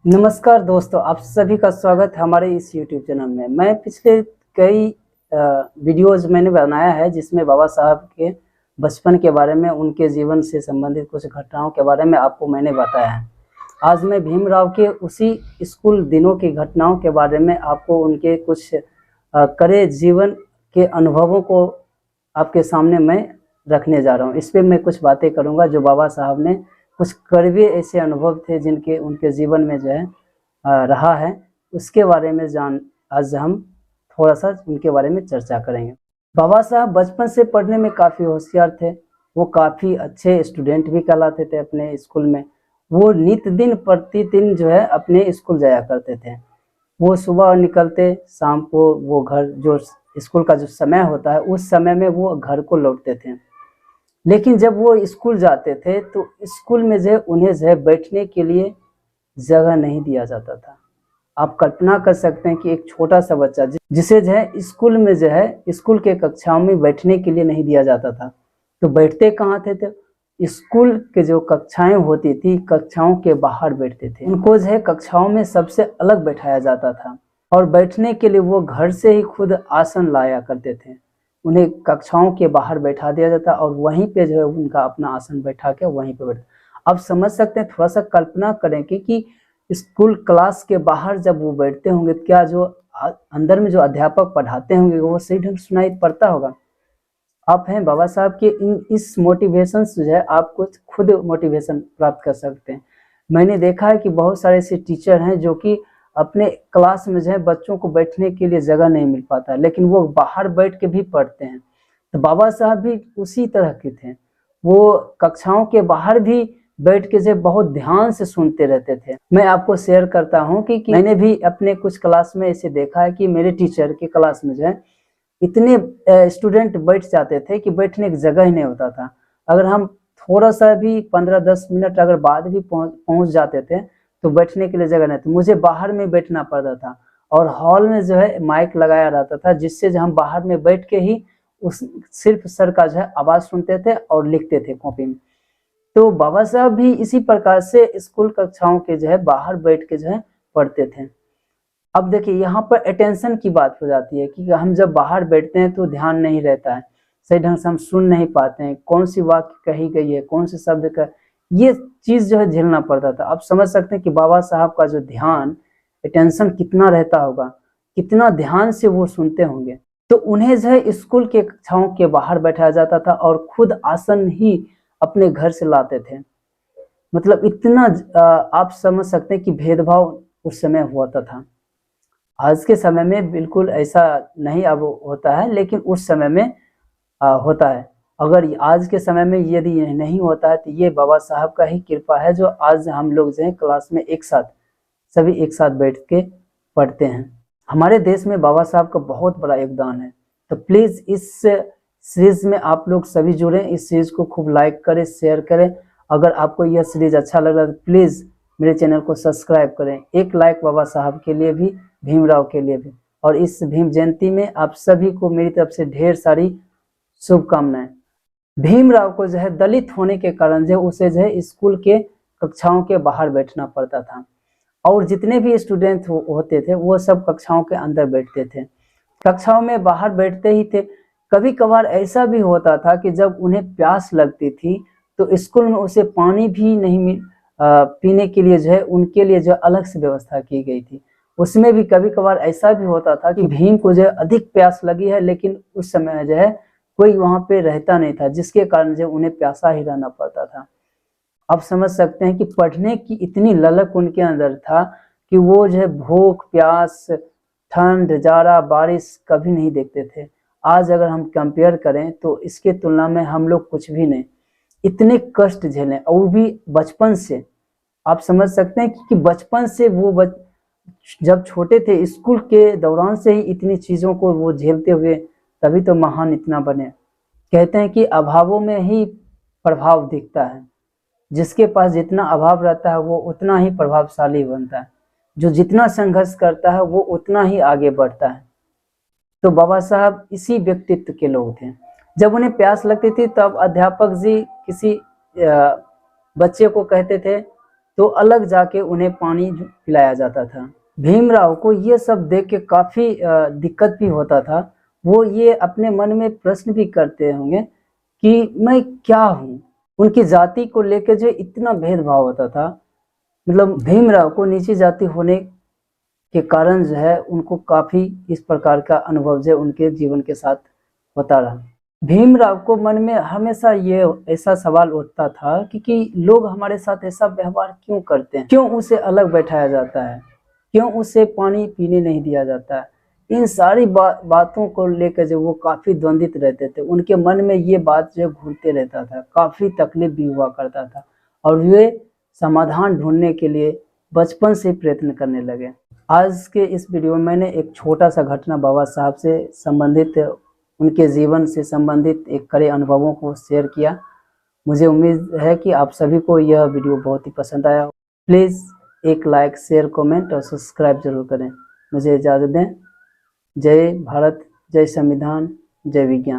नमस्कार दोस्तों, आप सभी का स्वागत है हमारे इस YouTube चैनल में। मैं पिछले कई वीडियोज़ मैंने बनाया है जिसमें बाबा साहब के बचपन के बारे में, उनके जीवन से संबंधित कुछ घटनाओं के बारे में आपको मैंने बताया है। आज मैं भीमराव के उसी स्कूल दिनों की घटनाओं के बारे में आपको उनके कुछ कड़े जीवन के अनुभवों को आपके सामने मैं रखने जा रहा हूँ। इस पे मैं कुछ बातें करूँगा जो बाबा साहब ने कुछ कड़वे ऐसे अनुभव थे जिनके उनके जीवन में जो है रहा है, उसके बारे में आज हम थोड़ा सा उनके बारे में चर्चा करेंगे। बाबा साहब बचपन से पढ़ने में काफ़ी होशियार थे। वो काफ़ी अच्छे स्टूडेंट भी कहलाते थे अपने स्कूल में। वो नित दिन प्रतिदिन जो है अपने स्कूल जाया करते थे। वो सुबह निकलते, शाम को वो घर जो स्कूल का जो समय होता है उस समय में वो घर को लौटते थे। लेकिन जब वो स्कूल जाते थे तो स्कूल में जो है उन्हें जो है बैठने के लिए जगह नहीं दिया जाता था। आप कल्पना कर सकते हैं कि एक छोटा सा बच्चा जिसे जो है स्कूल में जो है स्कूल के कक्षाओं में बैठने के लिए नहीं दिया जाता था, तो बैठते कहाँ थे? तो स्कूल के जो कक्षाएं होती थी, कक्षाओं के बाहर बैठते थे। उनको जो है कक्षाओं में सबसे अलग बैठाया जाता था और बैठने के लिए वो घर से ही खुद आसन लाया करते थे। उन्हें कक्षाओं के बाहर बैठा दिया जाता और वहीं पे जो है उनका अपना आसन बैठा के वहीं पे बैठ। अब समझ सकते हैं, थोड़ा सा कल्पना करें कि स्कूल क्लास के बाहर जब वो बैठते होंगे, क्या जो अंदर में जो अध्यापक पढ़ाते होंगे वो सही ढंग से सुनाई पड़ता होगा। आप हैं बाबा साहब के इस मोटिवेशन से जो है आप कुछ खुद मोटिवेशन प्राप्त कर सकते हैं। मैंने देखा है कि बहुत सारे ऐसे टीचर हैं जो कि अपने क्लास में जो है बच्चों को बैठने के लिए जगह नहीं मिल पाता, लेकिन वो बाहर बैठ के भी पढ़ते हैं। तो बाबा साहब भी उसी तरह के थे। वो कक्षाओं के बाहर भी बैठ के जो बहुत ध्यान से सुनते रहते थे। मैं आपको शेयर करता हूँ कि मैंने भी अपने कुछ क्लास में ऐसे देखा है कि मेरे टीचर के क्लास में जो है इतने स्टूडेंट बैठ जाते थे कि बैठने की जगह ही नहीं होता था। अगर हम थोड़ा सा भी 15-10 मिनट अगर बाद भी पहुंच जाते थे तो बैठने के लिए जगह नहीं थी। मुझे बाहर में बैठना पड़ता था और हॉल में जो है माइक लगाया रहता था, जिससे जो हम बाहर में बैठ के ही उस सिर्फ सर का जो है आवाज़ सुनते थे और लिखते थे कॉपी में। तो बाबा साहब भी इसी प्रकार से स्कूल कक्षाओं के जो है बाहर बैठ के जो है पढ़ते थे। अब देखिए यहाँ पर अटेंशन की बात हो जाती है कि हम जब बाहर बैठते हैं तो ध्यान नहीं रहता है, सही ढंग से हम सुन नहीं पाते हैं, कौन सी वाक्य कही गई है, कौन से शब्द का, ये चीज़ जो है झेलना पड़ता था। आप समझ सकते हैं कि बाबा साहब का जो ध्यान, अटेंशन कितना रहता होगा, कितना ध्यान से वो सुनते होंगे। तो उन्हें जो है स्कूल के कक्षाओं के बाहर बैठाया जाता था और खुद आसन ही अपने घर से लाते थे। मतलब इतना आप समझ सकते हैं कि भेदभाव उस समय हुआ था। आज के समय में बिल्कुल ऐसा नहीं अब होता है, लेकिन उस समय में होता है। अगर आज के समय में यदि ये नहीं होता है तो ये बाबा साहब का ही कृपा है जो आज हम लोग जो है क्लास में एक साथ सभी एक साथ बैठ के पढ़ते हैं। हमारे देश में बाबा साहब का बहुत बड़ा योगदान है। तो प्लीज़ इस सीरीज में आप लोग सभी जुड़ें, इस सीरीज को खूब लाइक करें, शेयर करें। अगर आपको यह सीरीज अच्छा लग रहा है तो प्लीज़ मेरे चैनल को सब्सक्राइब करें। एक लाइक बाबा साहब के लिए भी, भीमराव के लिए भी। और इस भीम जयंती में आप सभी को मेरी तरफ से ढेर सारी शुभकामनाएं। भीमराव को जो है दलित होने के कारण जो उसे जो है स्कूल के कक्षाओं के बाहर बैठना पड़ता था और जितने भी स्टूडेंट होते थे वो सब कक्षाओं के अंदर बैठते थे, कक्षाओं में बाहर बैठते ही थे। कभी कभार ऐसा भी होता था कि जब उन्हें प्यास लगती थी तो स्कूल में उसे पानी भी नहीं पीने के लिए जो है उनके लिए जो अलग से व्यवस्था की गई थी। उसमें भी कभी कभार ऐसा भी होता था कि भीम को जो है अधिक प्यास लगी है, लेकिन उस समय जो है कोई वहां पे रहता नहीं था, जिसके कारण जो उन्हें प्यासा ही रहना पड़ता था। आप समझ सकते हैं कि पढ़ने की इतनी ललक उनके अंदर था कि वो जो है भूख प्यास, ठंड, जाड़ा, बारिश कभी नहीं देखते थे। आज अगर हम कंपेयर करें तो इसके तुलना में हम लोग कुछ भी नहीं, इतने कष्ट झेलें और वो भी बचपन से। आप समझ सकते हैं कि बचपन से वो जब छोटे थे स्कूल के दौरान से ही इतनी चीज़ों को वो झेलते हुए तभी तो महान इतना बने। कहते हैं कि अभावों में ही प्रभाव दिखता है। जिसके पास जितना अभाव रहता है वो उतना ही प्रभावशाली बनता है। जो जितना संघर्ष करता है वो उतना ही आगे बढ़ता है। तो बाबा साहब इसी व्यक्तित्व के लोग थे। जब उन्हें प्यास लगती थी तब अध्यापक जी किसी बच्चे को कहते थे तो अलग जाके उन्हें पानी पिलाया जाता था। भीमराव को ये सब देख के काफी दिक्कत भी होता था। वो ये अपने मन में प्रश्न भी करते होंगे कि मैं क्या हूँ। उनकी जाति को लेकर जो इतना भेदभाव होता था, मतलब भीमराव को नीची जाति होने के कारण जो है उनको काफी इस प्रकार का अनुभव जो उनके जीवन के साथ होता रहा। भीमराव को मन में हमेशा ये ऐसा सवाल उठता था कि लोग हमारे साथ ऐसा व्यवहार क्यों करते हैं, क्यों उसे अलग बैठाया जाता है, क्यों उसे पानी पीने नहीं दिया जाता है। इन सारी बातों को लेकर जो वो काफी द्वंद्वित रहते थे। उनके मन में ये बात जो घूरते रहता था, काफी तकलीफ भी हुआ करता था और वे समाधान ढूंढने के लिए बचपन से प्रयत्न करने लगे। आज के इस वीडियो में मैंने एक छोटा सा घटना बाबा साहब से संबंधित, उनके जीवन से संबंधित एक कड़े अनुभवों को शेयर किया। मुझे उम्मीद है कि आप सभी को यह वीडियो बहुत ही पसंद आया। प्लीज़ एक लाइक, शेयर, कमेंट और सब्सक्राइब जरूर करें। मुझे इजाज़त दें। जय भारत, जय संविधान, जय विज्ञान।